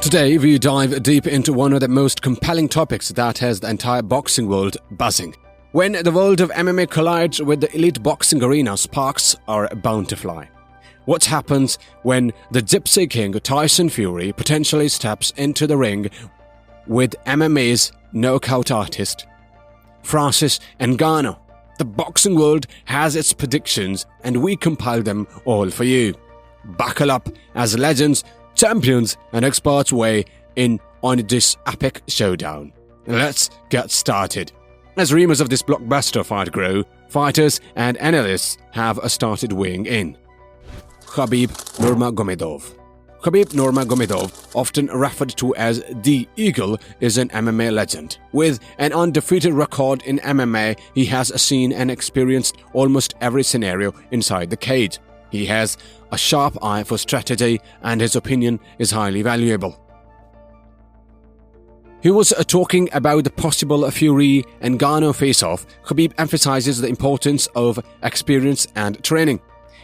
Today, we dive deep into one of the most compelling topics that has the entire boxing world buzzing. When the world of MMA collides with the elite boxing arena, sparks are bound to fly. What happens when the Gypsy King Tyson Fury potentially steps into the ring with MMA's knockout artist, Francis Ngannou? The boxing world has its predictions, and we compile them all for you. Buckle up as legends, champions and experts weigh in on this epic showdown. Let's get started. As rumors of this blockbuster fight grow, fighters and analysts have started weighing in. Khabib Nurmagomedov. Khabib Nurmagomedov, often referred to as the Eagle, is an MMA legend. With an undefeated record in MMA, he has seen and experienced almost every scenario inside the cage. He has a sharp eye for strategy, and his opinion is highly valuable. He was talking about the possible Fury and Ngannou face-off. Khabib emphasizes the importance of experience and training.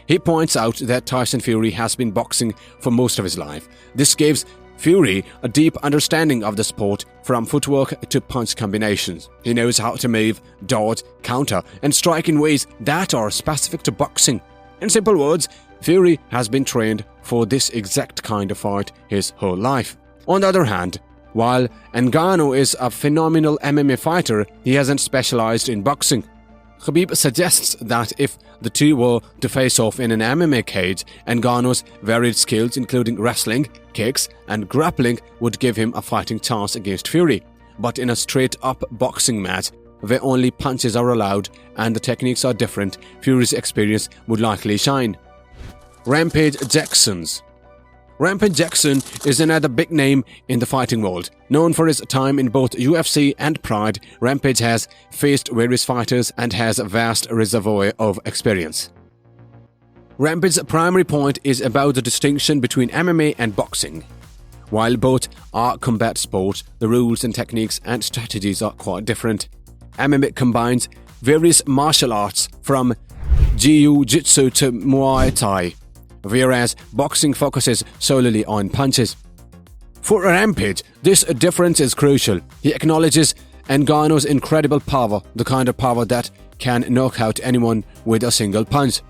He points out that Tyson Fury has been boxing for most of his life. This gives Fury a deep understanding of the sport, from footwork to punch combinations. He knows how to move, dodge, counter, and strike in ways that are specific to boxing. In simple words, Fury has been trained for this exact kind of fight his whole life. On the other hand, while Ngannou is a phenomenal MMA fighter, he hasn't specialized in boxing. Khabib suggests that if the two were to face off in an MMA cage, Ngannou's varied skills, including wrestling, kicks, and grappling, would give him a fighting chance against Fury. But in a straight-up boxing match, where only punches are allowed and the techniques are different, Fury's experience would likely shine. Rampage Jackson's. Rampage Jackson is another big name in the fighting world. Known for his time in both UFC and Pride, Rampage has faced various fighters and has a vast reservoir of experience. Rampage's primary point is about the distinction between MMA and boxing. While both are combat sports, the rules and techniques and strategies are quite different. MMA combines various martial arts from Jiu-Jitsu to Muay Thai, whereas boxing focuses solely on punches. For Rampage, this difference is crucial. He acknowledges Ngannou's incredible power, the kind of power that can knock out anyone with a single punch.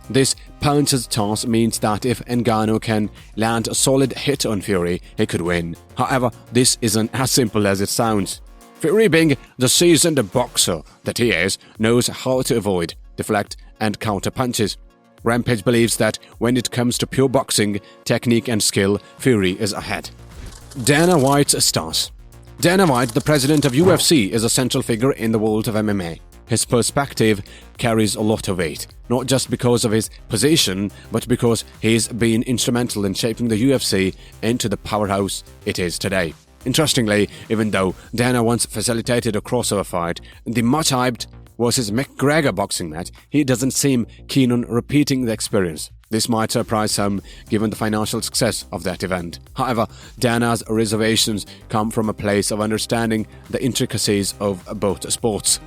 This puncher's chance means that if Ngannou can land a solid hit on Fury, he could win. However, this isn't as simple as it sounds. Fury, being the seasoned boxer that he is, knows how to avoid, deflect, and counter punches. Rampage believes that when it comes to pure boxing, technique and skill, Fury is ahead. Dana White's stance. Dana White, the president of UFC, is a central figure in the world of MMA. His perspective carries a lot of weight, not just because of his position, but because he's been instrumental in shaping the UFC into the powerhouse it is today. Interestingly, even though Dana once facilitated a crossover fight, the much-hyped versus McGregor boxing match, he doesn't seem keen on repeating the experience. This might surprise some, given the financial success of that event. However, Dana's reservations come from a place of understanding the intricacies of both sports.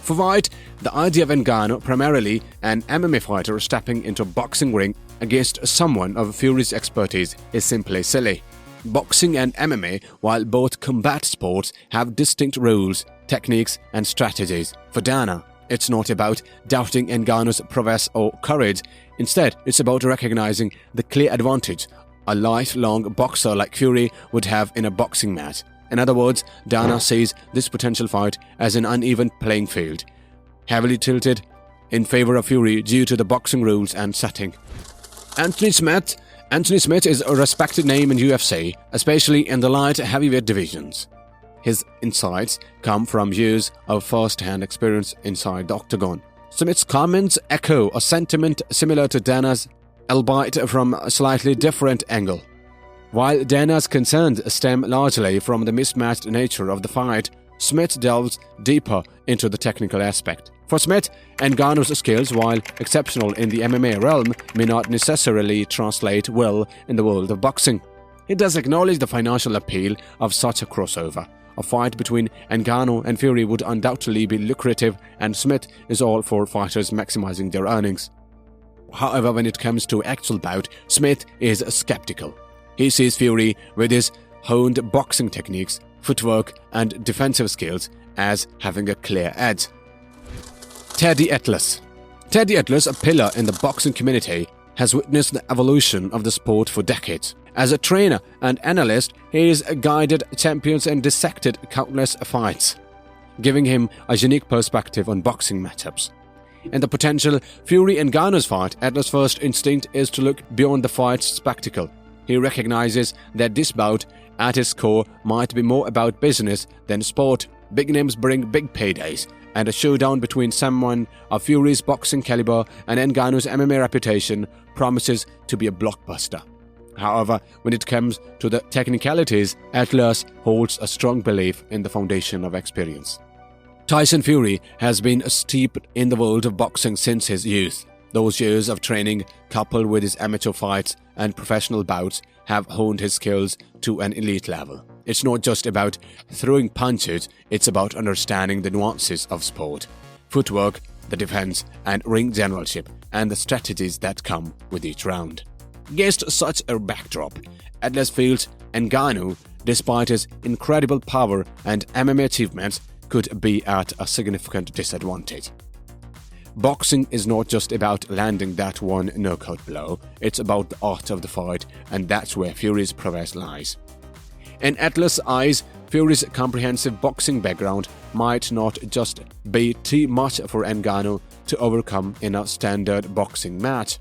For White, the idea of Ngannou, primarily an MMA fighter, stepping into a boxing ring against someone of Fury's expertise is simply silly. Boxing and MMA, while both combat sports, have distinct rules, techniques, and strategies. For Dana, it's not about doubting Ngannou's prowess or courage. Instead, it's about recognizing the clear advantage a lifelong boxer like Fury would have in a boxing match. In other words, Dana sees this potential fight as an uneven playing field, heavily tilted in favor of Fury due to the boxing rules and setting. Anthony Smith is a respected name in UFC, especially in the light heavyweight divisions. His insights come from years of first-hand experience inside the octagon. Smith's comments echo a sentiment similar to Dana's, albeit from a slightly different angle. While Dana's concerns stem largely from the mismatched nature of the fight, Smith delves deeper into the technical aspect. For Smith, Ngannou's skills, while exceptional in the MMA realm, may not necessarily translate well in the world of boxing. He does acknowledge the financial appeal of such a crossover. A fight between Ngannou and Fury would undoubtedly be lucrative, and Smith is all for fighters maximizing their earnings. However, when it comes to actual bout, Smith is skeptical. He sees Fury with his honed boxing techniques, footwork, and defensive skills as having a clear edge. Teddy Atlas. Teddy Atlas, a pillar in the boxing community, has witnessed the evolution of the sport for decades. As a trainer and analyst, he has guided champions and dissected countless fights, giving him a unique perspective on boxing matchups. In the potential Fury and Ngannou's fight, Atlas' first instinct is to look beyond the fight's spectacle. He recognizes that this bout, at its core, might be more about business than sport. Big names bring big paydays, and a showdown between someone of Fury's boxing caliber and Ngannou's MMA reputation promises to be a blockbuster. However, when it comes to the technicalities, Atlas holds a strong belief in the foundation of experience. Tyson Fury has been steeped in the world of boxing since his youth. Those years of training, coupled with his amateur fights and professional bouts, have honed his skills to an elite level. It's not just about throwing punches, it's about understanding the nuances of sport, footwork, the defense, and ring generalship, and the strategies that come with each round. Against such a backdrop, Atlas feels Ngannou, despite his incredible power and MMA achievements, could be at a significant disadvantage. Boxing is not just about landing that one knockout blow, it's about the art of the fight, and that's where Fury's prowess lies. In Atlas' eyes, Fury's comprehensive boxing background might not just be too much for Ngannou to overcome in a standard boxing match.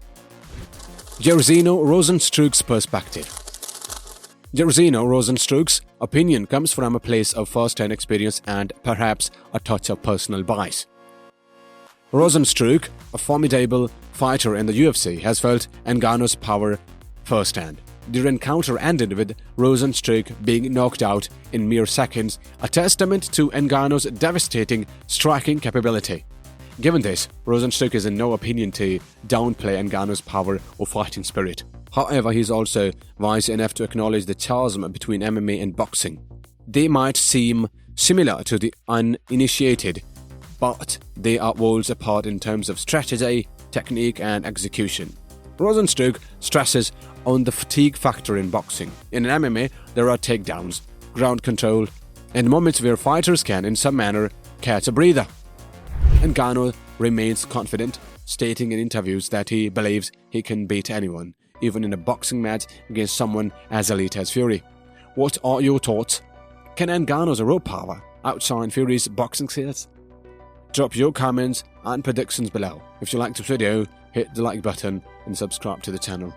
Jairzinho Rozenstruik's perspective. Jairzinho Rozenstruik's opinion comes from a place of first-hand experience and perhaps a touch of personal bias. Rozenstruik, a formidable fighter in the UFC, has felt Ngannou's power firsthand. Their encounter ended with Rozenstruik being knocked out in mere seconds, a testament to Ngannou's devastating striking capability. Given this, Rozenstruik is in no opinion to downplay Ngannou's power or fighting spirit. However, he is also wise enough to acknowledge the chasm between MMA and boxing. They might seem similar to the uninitiated, but they are worlds apart in terms of strategy, technique, and execution. Rozenstruik stresses on the fatigue factor in boxing. In MMA, there are takedowns, ground control, and moments where fighters can, in some manner, catch a breather. Ngannou remains confident, stating in interviews that he believes he can beat anyone, even in a boxing match against someone as elite as Fury. What are your thoughts? Can Ngannou's raw power outshine Fury's boxing skills? Drop your comments and predictions below. If you liked this video, hit the like button and subscribe to the channel.